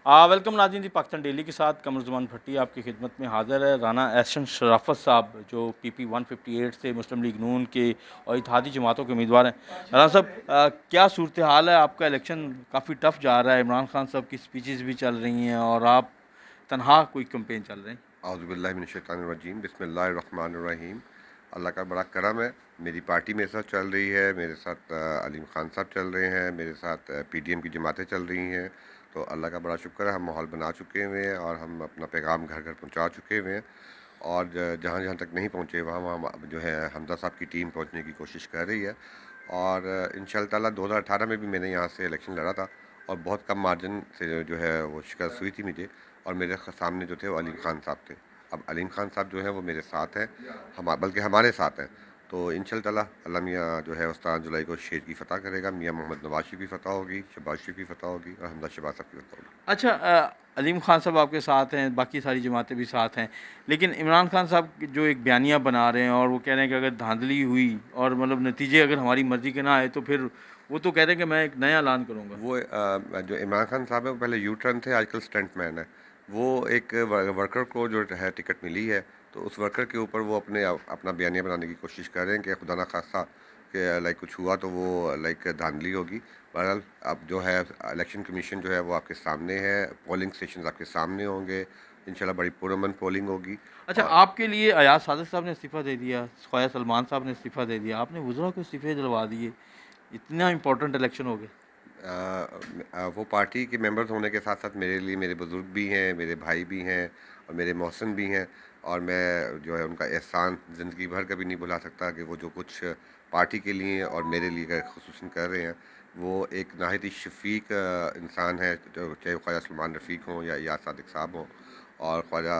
Welcome नाज़रीन जी, Pakistan daily के साथ कमरुज़्ज़मान भट्टी आपकी खिदमत में हाज़िर है। राना एहसन शराफत साहब जो पीपी 158 से मुस्लिम लीग नून के और इत्तेहादी जमातों के उम्मीदवार हैं। राना साहब, क्या सूरत हाल है? आपका इलेक्शन काफ़ी टफ जा रहा है, इमरान खान साहब की स्पीचेस भी चल रही हैं और आप तनहा कोई कैंपेन चल रहे हैं। औज़ुबिल्लाहिमिनश्शैतानिर्रजीम बिस्मिल्लाहिर्रहमानिर्रहीम। अल्लाह का बड़ा करम है, मेरी पार्टी मेरे साथ चल रही है, मेरे साथ अलीम खान साहब चल रहे हैं, मेरे साथ पीडीएम की जमातें चल रही हैं। तो अल्लाह का बड़ा शुक्र है, हम माहौल बना चुके हुए हैं और हम अपना पैगाम घर घर पहुंचा चुके हुए हैं। और जहाँ जहाँ तक नहीं पहुँचे वहाँ वहाँ जो है हमजा साहब की टीम पहुँचने की कोशिश कर रही है। और इंशाअल्लाह ताला 2018 में भी मैंने यहाँ से इलेक्शन लड़ा था और बहुत कम मार्जिन से जो है वो शिकस्त हुई थी मुझे। और मेरे सामने जो थे वो अलीम खान साहब थे। अब अलीम खान साहब जो है वो मेरे साथ हैं, हम बल्कि हमारे साथ हैं। तो इंशाअल्लाह ताला अल्लाह मियाँ जो है उस 17 जुलाई को शेर की फ़तह करेगा। मियाँ मोहम्मद नवाज शरीफ की फ़तह होगी, शहबाज शरीफ की फ़तह होगी और हमजा शहबाज साहब की फ़तह होगी। अच्छा, अलीम खान साहब आपके साथ हैं, बाकी सारी जमातें भी साथ हैं, लेकिन इमरान खान साहब जो एक बयानिया बना रहे हैं और वो कह रहे हैं कि अगर धांधली हुई और मतलब नतीजे अगर हमारी मर्ज़ी के ना आए तो फिर वो तो कह रहे हैं कि मैं एक नया ऐलान करूँगा। वो जो इमरान खान साहब है वो पहले यू टर्न थे, आजकल स्टंट मैन है। वो एक वर्कर को जो है टिकट मिली है, तो उस वर्कर के ऊपर वो अपना बयानिया बनाने की कोशिश कर रहे हैं कि खुदा ना खास्ता कि लाइक कुछ हुआ तो वो लाइक धांधली होगी। बहरहाल अब जो है इलेक्शन कमीशन जो है वो आपके सामने है, पोलिंग स्टेशन आपके सामने होंगे, इंशाल्लाह बड़ी पुरअमन पोलिंग होगी। अच्छा, और आपके लिए अयाज सादिक साहब ने इस्तीफ़ा दे दिया, ख्वाजा सलमान साहब ने इस्तीफ़ा दे दिया, आपने वज़रा को इस्तीफ़े दिलवा दिए, इतना इम्पोर्टेंट इलेक्शन हो गया। वो पार्टी के मेंबर्स होने के साथ साथ मेरे लिए मेरे बुज़ुर्ग भी हैं, मेरे भाई भी हैं और मेरे मोहसिन भी हैं। और मैं जो है उनका एहसान ज़िंदगी भर कभी नहीं भुला सकता कि वो जो कुछ पार्टी के लिए और मेरे लिए ख़ुसूसन कर रहे हैं। वो एक नहायत ही शफ़ीक इंसान है, जो चाहे वो ख्वाजा सलमान रफ़ीक हों या याद सादिक साहब हों। और ख्वाजा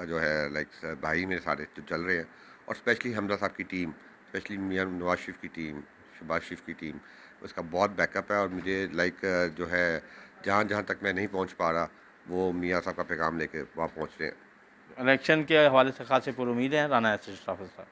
जो है लाइक भाई मेरे सारे जो चल रहे हैं। और स्पेशली हमजा साहब की टीम, स्पेशली मियाँ नवाज शरीफ की टीम, शहबाज शरीफ की टीम, उसका बहुत बैकअप है। और मुझे लाइक जो है जहाँ जहाँ तक मैं नहीं पहुँच पा रहा, वो मियाँ साहब का पैगाम लेके वहाँ पहुँच रहे हैं। इलेक्शन के हवाले से खासे पुरुमीद हैं राना एहसन शराफत साहब।